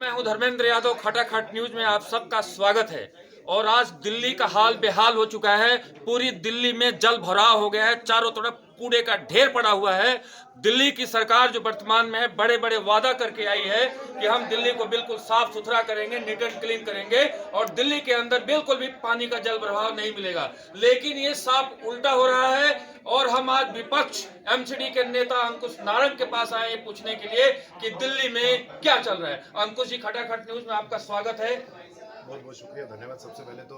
मैं हूं धर्मेंद्र यादव। खटाखट न्यूज में आप सबका स्वागत है। और आज दिल्ली का हाल बेहाल हो चुका है। पूरी दिल्ली में जल भराव हो गया है, चारों तरफ कूड़े का ढेर पड़ा हुआ है। दिल्ली की सरकार जो वर्तमान में है, बड़े बड़े वादा करके आई है कि हम दिल्ली को बिल्कुल साफ सुथरा करेंगे, नीट एंड क्लीन करेंगे और दिल्ली के अंदर बिल्कुल भी पानी का जल प्रभाव नहीं मिलेगा। लेकिन ये साफ उल्टा हो रहा है। और हम आज विपक्ष एमसीडी के नेता अंकुश नारंग के पास आए हैं पूछने के लिए कि दिल्ली में क्या चल रहा है। अंकुश जी, खटाखट न्यूज में आपका स्वागत है। बहुत बहुत शुक्रिया, धन्यवाद। सबसे पहले तो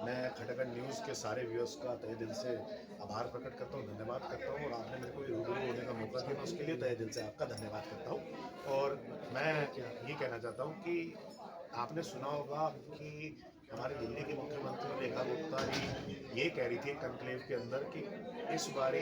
मैं खटाखट न्यूज़ के सारे व्यूअर्स का तहे दिल से आभार प्रकट करता हूँ, धन्यवाद करता हूँ। और आपने मेरे को रूबरू होने का मौका दिया, मैं उसके लिए तहे दिल से आपका धन्यवाद करता हूँ। और मैं ये कहना चाहता हूँ कि आपने सुना होगा कि हमारे दिल्ली के मुख्यमंत्री रेखा गुप्ता जी ये कह रही थी कॉन्क्लेव के अंदर कि इस बारी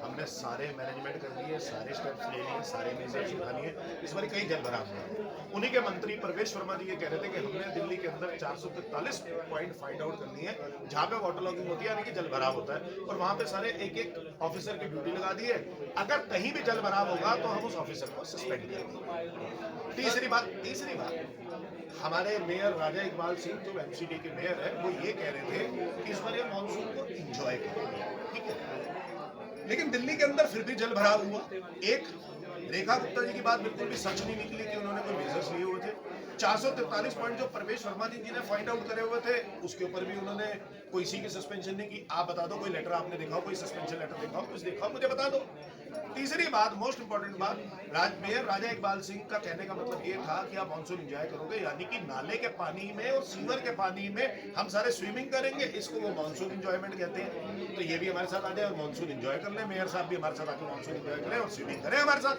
हमने सारे मैनेजमेंट कर लिए, सारे स्टेप्स ले लिए, सारे मेजर्स उठा लिए, इस बारी कहीं जल भराव नहीं। उन्हीं के मंत्री परवेश वर्मा जी ये कह रहे थे कि हमने दिल्ली के अंदर 443 पॉइंट फाइंड आउट कर लिए हैं जहाँ पे वाटर लॉगिंग होती है, यानी कि जल भराव होता है, और वहाँ पे सारे एक एक ऑफिसर की ड्यूटी लगा दी है। अगर कहीं भी जल भराव होगा तो हम उस ऑफिसर को सस्पेंड करेंगे। तीसरी बात हमारे मेयर राजा इकबाल सिंह जो एमसीडी के मेयर है, वो ये कह रहे थे कि इस बार ये मानसून को एंजॉय करेंगे, ठीक है। लेकिन दिल्ली के अंदर फिर भी जल भराव हुआ। एक रेखा गुप्ता जी की बात बिल्कुल भी सच नहीं निकली कि उन्होंने कोई मेजर्स लिए हुए थे। 443 पॉइंट जो परवेश वर्मा जी ने फाइंड आउट करे हुए थे, उसके ऊपर भी उन्होंने कोई सी की सस्पेंशन नहीं की। आप बता दो, कोई लेटर आपने देखा हो, कोई सस्पेंशन लेटर देखा हो, कुछ देखा हो, मुझे बता दो। तीसरी बात, मोस्ट इंपॉर्टेंट बात, मेयर राजा इकबाल सिंह का कहने का मतलब ये था कि आप मानसून एंजॉय करोगे, यानी कि नाले के पानी में और सीवर के पानी में हम सारे स्विमिंग करेंगे, इसको वो मानसून एंजॉयमेंट कहते हैं। तो ये भी हमारे साथ आ जाए और मानसून एंजॉय कर ले, मेयर साहब भी हमारे साथ आकर मानसून एंजॉय करें और स्विमिंग करें हमारे साथ।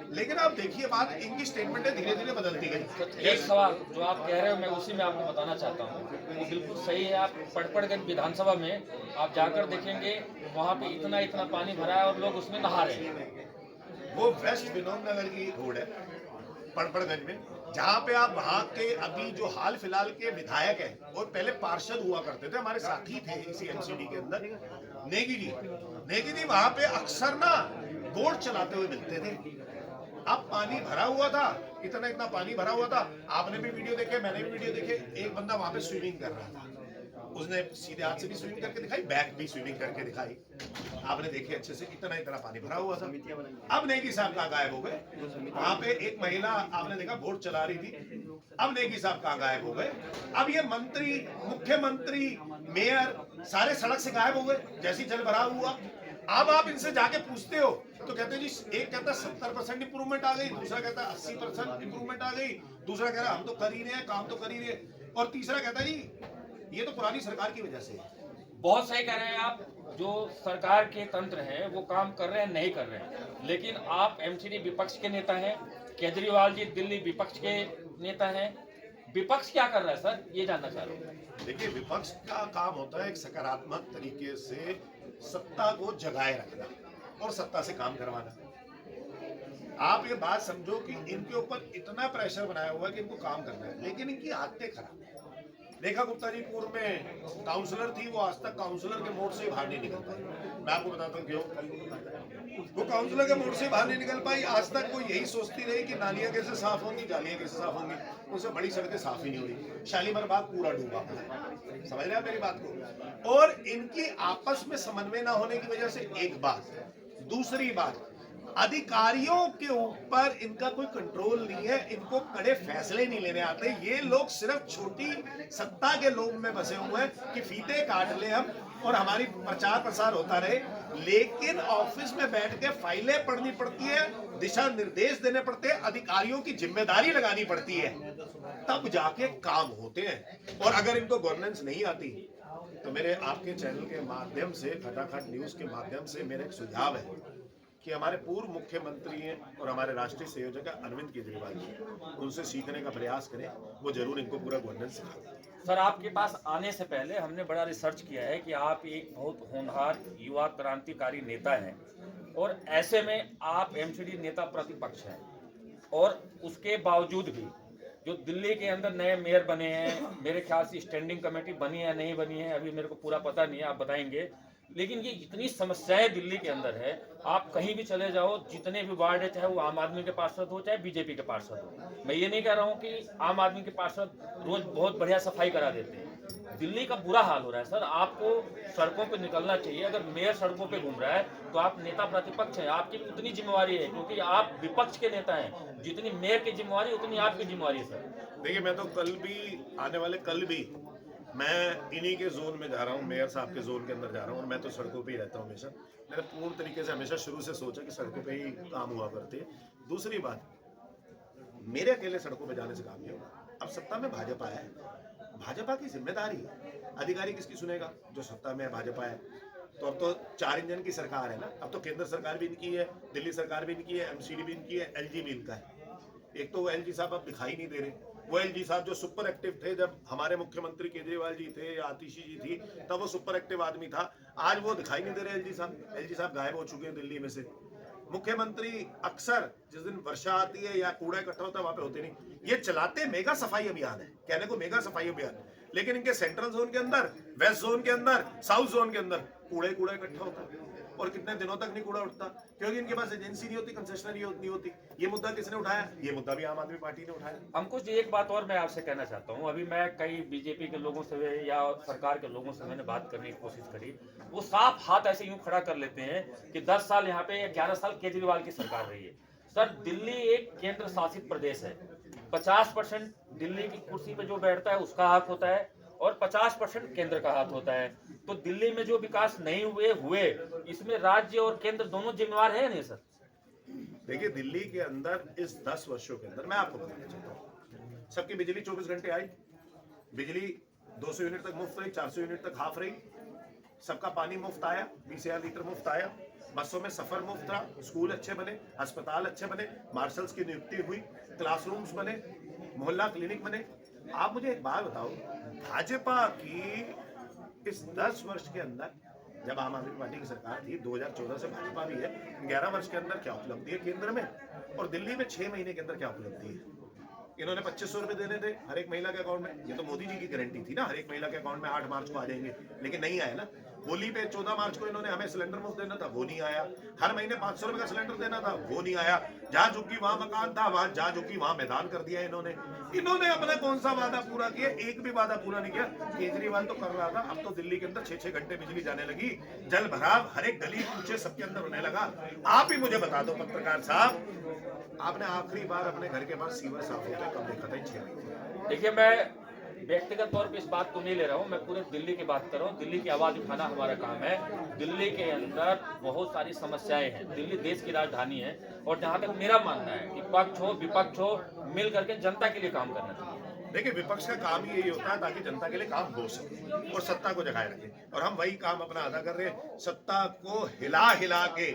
लेकिन आप देखिए, बात इनकी स्टेटमेंट धीरे धीरे बदलती गई। एक सवाल जो आप कह रहे हो, मैं उसी में आपको बताना चाहता हूँ, वो बिल्कुल सही है। आप पड़पड़गंज विधानसभा में आप जाकर देखेंगे, वहाँ पे इतना इतना पानी भरा है और लोग उसमें नहा रहे हैं। वो वेस्ट विनोद नगर की रोड है, पड़पड़गंज में, जहाँ पे आप वहाँ के अभी जो हाल फिलहाल के विधायक हैं और पहले पार्षद हुआ करते थे, हमारे साथी थे इसी एमसीडी के अंदर, नेगी जी वहाँ पे अक्सर ना बोट चलाते हुए मिलते थे। अब पानी भरा हुआ था, इतना इतना पानी भरा हुआ था। आपने भी वीडियो देखे, मैंने भी वीडियो देखे। एक बंदा वहां पे स्विमिंग कर रहा था, उसने सीधे हाथ से भी स्विमिंग करके दिखाई, बैक भी स्विमिंग करके दिखाई, आपने देखे अच्छे से। इतना इतना पानी भरा हुआ था। अब नेगी साहब कहाँ गायब हो गए? वहां पे एक महिला आपने देखा बोट चला रही थी, अब नेगी साहब कहाँ गायब हो गए? अब ये मंत्री, मुख्यमंत्री, मेयर सारे सड़क से गायब हो गए जैसी जल भराव हुआ। अब आप इनसे जाके पूछते हो तो कहते हैं जी, एक कहता है 70% इंप्रूवमेंट आ गई, दूसरा कहता है 80% इंप्रूवमेंट आ गई, दूसरा कह रहा है हम तो कर ही रहे हैं, काम तो कर ही रहे हैं, और तीसरा कहता है जी ये तो पुरानी सरकार की वजह से है। बहुत सही कह रहे हैं आप। जो सरकार के तंत्र हैं वो काम कर रहे हैं, नहीं कर रहे हैं। लेकिन आप एमसीडी विपक्ष के नेता हैं, केजरीवाल जी दिल्ली विपक्ष के नेता हैं। विपक्ष क्या कर रहा है सर, ये जानना चाह रहे हैं। देखिए, विपक्ष का काम होता है एक सकारात्मक तरीके से सत्ता को जगाए रखना और सत्ता से काम करवाना। आप ये बात समझो कि इनके ऊपर इतना प्रेशर बनाया हुआ है कि इनको काम करना है, लेकिन इनकी आदतें खराब है। रेखा गुप्ता जी पूर्व में काउंसलर थी, वो आज तक काउंसलर के मोड से बाहर नहीं निकल पाई। मैं आपको बताता हूँ क्यों। वो काउंसलर के मोड से बाहर नहीं निकल पाई। आज तक वो यही सोचती रही कि नालियां कैसे साफ होंगी, जालियां कैसे साफ होंगी, उनसे बड़ी सड़कें साफ ही नहीं हो रही। शालीमार बाग पूरा डूबा है, समझ रहे हैं मेरी बात को। और इनकी आपस में समन्वय ना होने की वजह से एक बात, दूसरी बात, अधिकारियों के ऊपर इनका कोई कंट्रोल नहीं है, इनको कड़े फैसले नहीं लेने आते। ये लोग सिर्फ छोटी सत्ता के लोभ में बसे हुए हैं कि फीते काट ले हम और हमारी प्रचार प्रसार होता रहे। लेकिन ऑफिस में बैठ के फाइलें पढ़नी पड़ती है, दिशा निर्देश देने पड़ते हैं, अधिकारियों की जिम्मेदारी लगानी पड़ती है, तब जाके काम होते हैं। और अगर इनको गवर्नेंस नहीं आती तो मेरे आपके चैनल के माध्यम से, खटाखट न्यूज के माध्यम से मेरा एक सुझाव है कि हमारे पूर्व मुख्यमंत्री हैं और हमारे राष्ट्रीय संयोजक अरविंद केजरीवाल जी, उनसे सीखने का प्रयास करें, वो जरूर इनको पूरा गवर्नेंस सिखाते हैं। सर, आपके पास आने से पहले हमने बड़ा रिसर्च किया है कि आप एक बहुत होनहार युवा क्रांतिकारी नेता हैं और ऐसे में आप एमसीडी नेता प्रतिपक्ष हैं। और उसके बावजूद भी जो दिल्ली के अंदर नए मेयर बने हैं, मेरे ख्याल से स्टैंडिंग कमेटी बनी है नहीं बनी है, अभी मेरे को पूरा पता नहीं है, आप बताएंगे। लेकिन ये इतनी समस्याएं दिल्ली के अंदर है, आप कहीं भी चले जाओ, जितने भी वार्ड है, चाहे वो आम आदमी के पार्षद हो चाहे बीजेपी के पार्षद हो, मैं ये नहीं कह रहा हूँ कि आम आदमी के पार्षद रोज बहुत बढ़िया सफाई करा देते हैं। दिल्ली का बुरा हाल हो रहा है सर, आपको सड़कों पे निकलना चाहिए। अगर मेयर सड़कों पे घूम रहा है तो आप नेता प्रतिपक्ष हैं, आपकी भी उतनी जिम्मेवारी है, क्योंकि आप विपक्ष के नेता हैं। जितनी मेयर की जिम्मेवारी उतनी आपकी जिम्मेवारी है सर। देखिए, मैं तो कल भी, आने वाले कल भी मैं इन्हीं के जोन में जा रहा हूँ, मेयर साहब के जोन के अंदर जा रहा हूँ, और मैं तो सड़कों पे ही रहता हूँ हमेशा। मैंने पूर्ण तरीके से हमेशा शुरू से सोचा कि सड़कों पे ही काम हुआ करते हैं। दूसरी बात, मेरे अकेले सड़कों पे जाने से काम नहीं होगा। अब सत्ता में भाजपा है, भाजपा की जिम्मेदारी है। अधिकारी किसकी सुनेगा? जो सत्ता में है, भाजपा है। तो अब तो 4 इंजन की सरकार है ना। अब तो केंद्र सरकार भी इनकी है, दिल्ली सरकार भी इनकी है, एमसीडी भी इनकी है, एलजी भी इनका है। एक तो वो एलजी साहब अब दिखाई नहीं दे रहे। वो एलजी साहब जो सुपर एक्टिव थे जब हमारे मुख्यमंत्री केजरीवाल जी थे या आतिशी जी थी, तब वो सुपर एक्टिव आदमी था। आज वो दिखाई नहीं दे रहे एलजी साहब। एलजी साहब गायब हो चुके हैं दिल्ली में से। मुख्यमंत्री अक्सर जिस दिन वर्षा आती है या कूड़ा इकट्ठा होता है वहां पे होते नहीं। ये चलाते मेगा सफाई अभियान है, कहने को मेगा सफाई अभियान, लेकिन इनके सेंट्रल जोन के अंदर, वेस्ट जोन के अंदर, साउथ जोन के अंदर कूड़ा इकट्ठा होता है, और कितने दिनों तक नहीं कूड़ा उठता, क्योंकि इनके पास एजेंसी नहीं होती, कंसेशनरी नहीं होती। ये मुद्दा किसने उठाया? ये मुद्दा भी आम आदमी पार्टी ने उठाया। अंकुश जी, एक बात और मैं आपसे कहना चाहता हूँ। अभी मैं कई बीजेपी के लोगों से या सरकार के लोगों से मैंने बात करने की कोशिश करी, वो साफ हाथ ऐसे यूं खड़ा कर लेते हैं कि 10 साल यहाँ पे या 11 साल केजरीवाल की सरकार रही है। सर, दिल्ली एक केंद्र शासित प्रदेश है। 50% दिल्ली की कुर्सी पे जो बैठता है उसका हाथ होता है, और 50% केंद्र का हाथ होता है। तो दिल्ली में जो विकास नहीं हुए इसमें राज्य और केंद्र दोनों जिम्मेवार है नहीं सर? देखिए, दिल्ली के अंदर इस 10 वर्षों के अंदर मैं आपको बताना चाहता हूँ, सबकी बिजली 24 घंटे आई, बिजली 200 यूनिट तक मुफ्त रही, 400 यूनिट तक हाफ रही, सबका पानी मुफ्त आया, 20,000 लीटर मुफ्त आया, बसों में सफर मुफ्त रहा, स्कूल अच्छे बने, अस्पताल अच्छे बने, मार्शल्स की नियुक्ति हुई, क्लासरूम्स बने, मोहल्ला क्लिनिक बने। आप मुझे एक बात बताओ, भाजपा की इस 10 वर्ष के अंदर, जब आम आदमी पार्टी की सरकार थी, 2014 से भाजपा भी है, 11 वर्ष के अंदर क्या उपलब्धि है केंद्र में, और दिल्ली में 6 महीने के अंदर क्या उपलब्धि है? इन्होंने 2500 रुपए देने थे हर एक महिला के अकाउंट में। ये तो मोदी जी की गारंटी थी ना, हर एक महिला के अकाउंट में 8 मार्च को आ जाएंगे, लेकिन नहीं आया ना। होली पे 14 मार्च को इन्होंने हमें सिलेंडर मुफ्त देना था, वो नहीं आया। हर महीने 500 रुपए का सिलेंडर देना था, वो नहीं आया। जहां झुकी वहां मकान था, वहां जहां झुकी वहां मैदान कर दिया इन्होंने अपना कौन सा वादा पूरा किया? एक भी वादा पूरा नहीं किया। केजरीवाल तो कर रहा था, अब तो दिल्ली के अंदर 6-6 घंटे बिजली जाने लगी, जल भराव हर एक गली कूचे सबके अंदर होने लगा। आप ही मुझे बता दो पत्रकार साहब, आपने आखिरी बार अपने घर के पास सीवर साफ होते कब देखा था? 6 महीने। देखिए, मैं व्यक्तिगत तौर पे इस बात को नहीं ले रहा हूँ, मैं पूरे दिल्ली की बात कर रहा हूँ। दिल्ली की आवाज उठाना हमारा काम है। दिल्ली के अंदर बहुत सारी समस्याएं हैं। दिल्ली देश की राजधानी है, और जहाँ तक मेरा मानना है कि पक्ष हो विपक्ष हो, मिल करके जनता के लिए काम करना चाहिए। देखिए, विपक्ष का काम ही यही होता है ताकि जनता के लिए काम हो सके और सत्ता को जगाए रखे, और हम वही काम अपना अदा कर रहे हैं। सत्ता को हिला हिला के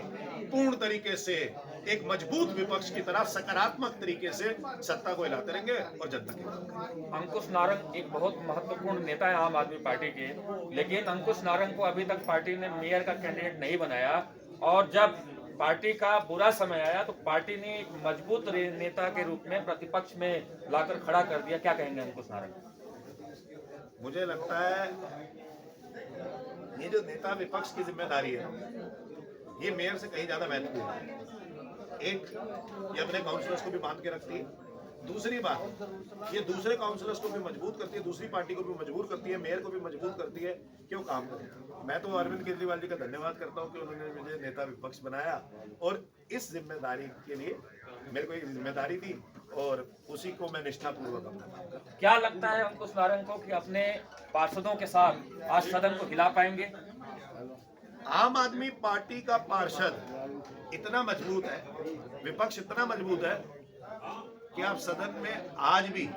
पूर्ण तरीके से एक मजबूत विपक्ष की तरह सकारात्मक तरीके से सत्ता को हिलाते रहेंगे और जनता के लिए। अंकुश नारंग एक बहुत महत्वपूर्ण नेता है आम आदमी पार्टी के, लेकिन अंकुश नारंग को अभी तक पार्टी ने मेयर का कैंडिडेट नहीं बनाया, और जब पार्टी का बुरा समय आया तो पार्टी ने एक मजबूत नेता के रूप में प्रतिपक्ष में लाकर खड़ा कर दिया। क्या कहेंगे अंकुश नारंग? मुझे लगता है ये जो नेता विपक्ष की जिम्मेदारी है, ये मेयर से कहीं ज्यादा महत्वपूर्ण है। एक, ये अपने काउंसलर्स को भी बांध के रखती है। दूसरी बात, ये दूसरे काउंसलर्स को भी मजबूत करती है, दूसरी पार्टी को भी मजबूत करती है, मेयर को भी मजबूत करती है कि वो काम करे। मैं तो अरविंद केजरीवाल जी का धन्यवाद करता हूं कि उन्होंने मुझे नेता विपक्ष बनाया, और इस जिम्मेदारी के लिए मेरे को एक जिम्मेदारी दी, और उसी को मैं निष्ठापूर्वक अपना। क्या लगता है अंकुश नारंग को कि अपने पार्षदों के साथ आज सदन को हिला पाएंगे? आम आदमी पार्टी का पार्षद इतना मजबूत है, विपक्ष इतना मजबूत है कि आप सदन में आज भी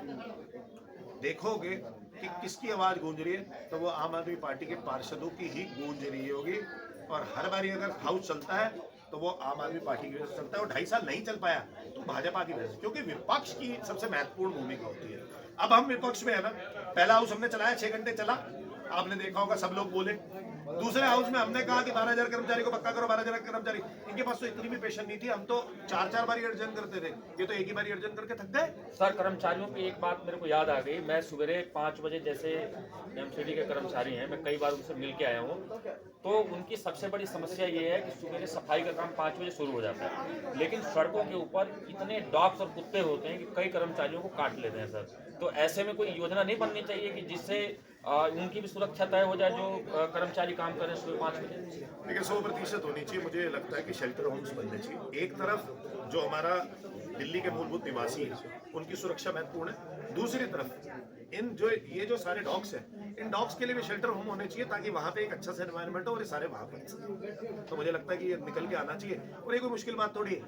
देखोगे कि किसकी आवाज गूंज रही है, तो वो आम आदमी पार्टी के पार्षदों की ही गूंज रही होगी। और हर बारी अगर हाउस चलता है तो वो आम आदमी पार्टी की वजह से चलता है, और 2.5 साल नहीं चल पाया तो भाजपा की वजह से, क्योंकि विपक्ष की सबसे महत्वपूर्ण भूमिका होती है। अब हम विपक्ष में है ना, पहला हाउस हमने चलाया, 6 घंटे चला, आपने देखा होगा सब लोग बोले, दूसरे हाउस में हमने कहा कि 12,000 कर्मचारी को पक्का करो, 12,000 कर्मचारी। इनके पास तो इतनी भी पेशन नहीं थी, हम तो 4-4 बार अर्जन करते थे, ये तो एक ही बार अर्जन करके थक गए। सर, कर्मचारियों की एक बात मेरे को याद आ गई। मैं सवेरे 5 बजे, जैसे एमसीडी के कर्मचारी हैं, मैं कई बार उनसे मिल के आया हूँ, तो उनकी सबसे बड़ी समस्या ये है कि सवेरे सफाई का काम 5 बजे शुरू हो जाता है, लेकिन सड़कों के ऊपर इतने डॉग्स और कुत्ते होते हैं कि कई कर्मचारियों को काट लेते हैं सर। तो ऐसे में कोई योजना नहीं बननी चाहिए कि जिससे उनकी भी सुरक्षा तय हो जाए, जो कर्मचारी काम करें सुबह 5 बजे? देखिए 100% होनी चाहिए। मुझे लगता है कि शेल्टर होम्स बनने चाहिए। एक तरफ जो हमारा दिल्ली के मूलभूत निवासी हैं उनकी सुरक्षा महत्वपूर्ण है, दूसरी तरफ ये जो सारे डॉग्स हैं, इन डॉग्स के लिए भी शेल्टर होम होने चाहिए ताकि वहाँ पे एक अच्छा सा एनवायरनमेंट हो और ये सारे वहाँ पर। तो मुझे लगता है कि ये निकल के आना चाहिए और ये कोई मुश्किल बात थोड़ी है।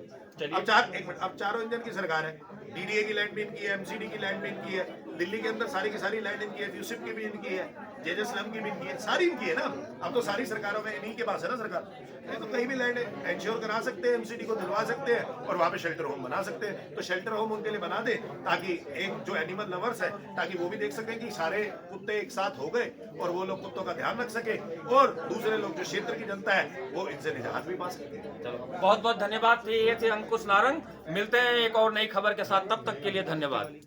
अब चारों इंजन की सरकार है, डीडीए की लैंड भी इनकी है, एमसीडी की लैंड भी इनकी है, दिल्ली के अंदर सारी की सारी लैंड इनकी है, यूसिफ की भी इनकी है, जेजेसलम की भी इनकी है, सारी इनकी है ना। अब तो सारी सरकारों में इन्हीं के पास है ना सरकार, ये तो कहीं भी लैंड है, इंश्योर करा सकते हैं, एमसीडी को दिलवा सकते हैं और वहाँ पे शेल्टर होम बना सकते हैं। तो शेल्टर होम उनके लिए बना दे ताकि एक जो एनिमल लवर्स है, ताकि वो भी देख सकें कि सारे कुत्ते एक साथ हो गए और वो लोग कुत्तों का ध्यान रख सके और दूसरे लोग जो क्षेत्र की जनता है वो इनसे निजात भी पा सके। चलो, बहुत बहुत धन्यवाद। ये थे अंकुश नारंग। मिलते हैं एक और नई खबर के साथ, तब तक के लिए धन्यवाद।